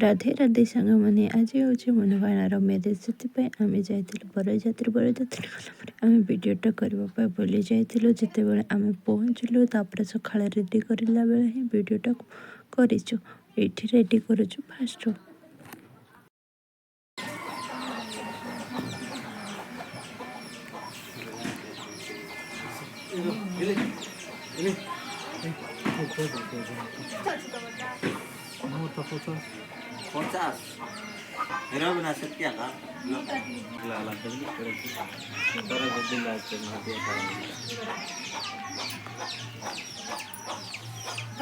राधे राधे सांग मैंने आज हूँ मनोभाणार मेरेज से आम जाइलु बरजात्री गलापर आम भिडटा करने बोली जाइलु जिते आम पहुँचलु तापर सका रेडी करला बेले ही भिडटा करूँ ये रेडी करुचु फास्ट पचास मेरा बना सकते हैं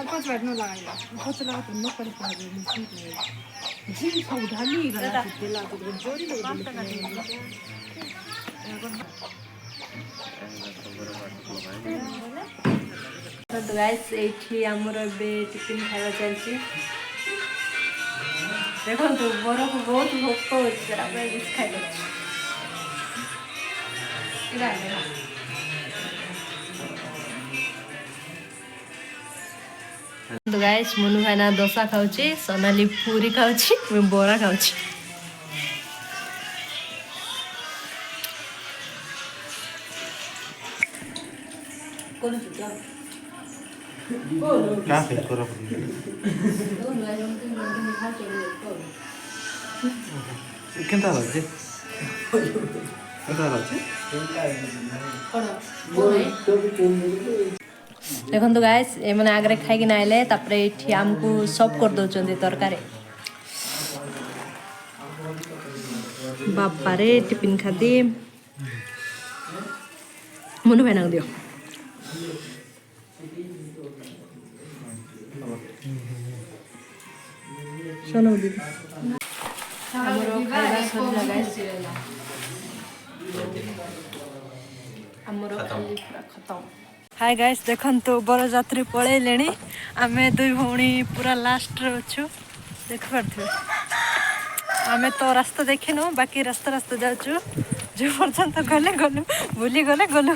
पाँच बार न लगाइला पाँच लगा तो न कर पाए जी सब ढाली गला तेला तो जोड़ी तो गाइस एठी हमर बे टिफिन खाଇବା चलची देखो तो बरो को बहुत भोक होछ आबे किछ खाइ दे तो गाइस मनु भाई ना डोसा खाउची सोनाली पूरी खाउची मैं बोरा खाउची कोन जा क्या फिर करो केनता लागे केनता लागे देखो तो गाइस ए माने आगरे खाइ कि नाइले तापरे एठी हमकु सब कर दो चंदी तरकारी बापा रे टिफिन खादी मनु भाई ना दियो चलो दीदी हमरो खाଇବା सरिला गाइस हमरो खाली पूरा खत्म हाय गाइस देखंतु बरजात्री पळेलेणी आमे दुई भौणी पूरा लास्ट रे अछु देख परथि आमे तो रास्ता देखिनु बाकी रास्ता रास्ता जाछु जो पर्यंत गले गलु भूली गले गलु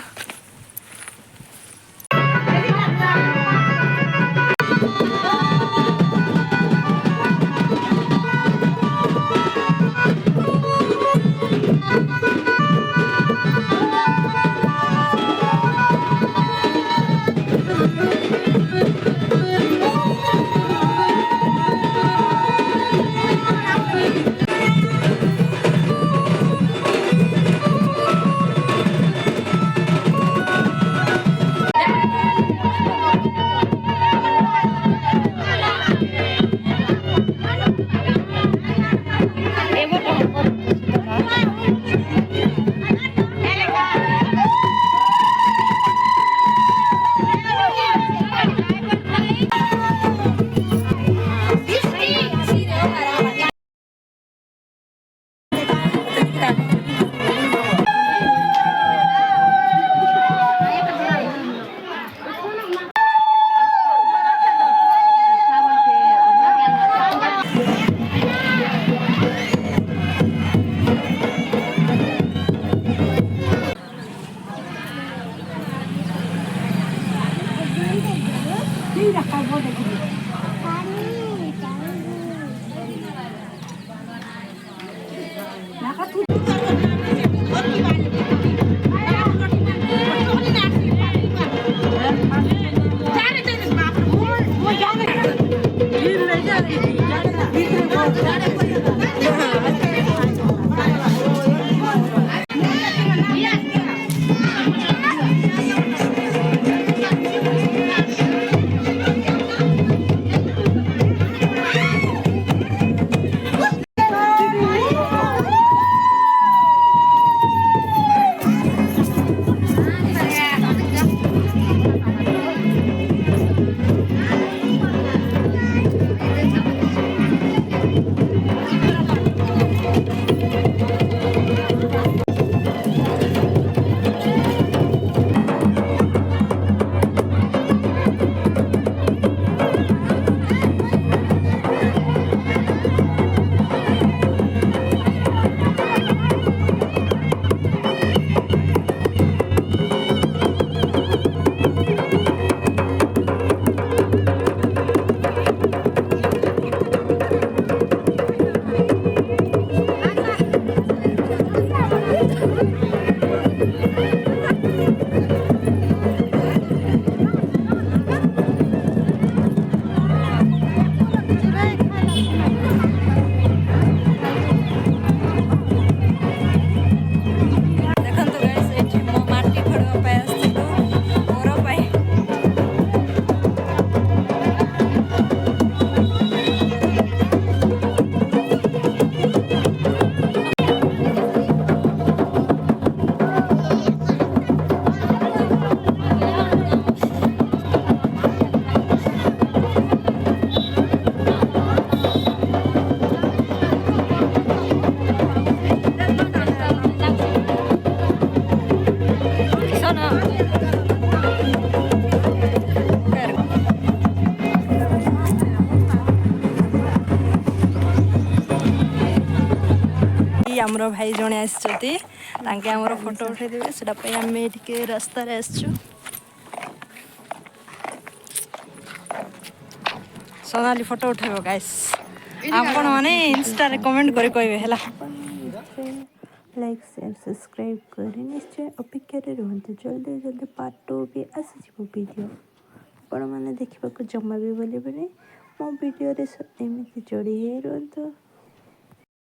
आमर भाई जड़े आसते आमर फोटो उठेदेवे से आम टे रास्त आसचु सोनाली फोटो उठेब गाइस आपण मैंने इंस्टा रे कमेंट करी कहबे हला लाइक शेयर सब्सक्राइब करें निश्चय अपेक्षा रुहतु जल्दी जल्दी पार्ट 2 भी आसीज वीडियो आपण मैंने देखा जमा भी बोलेबे मो वीडियो एमती जोड़ी रुहतु।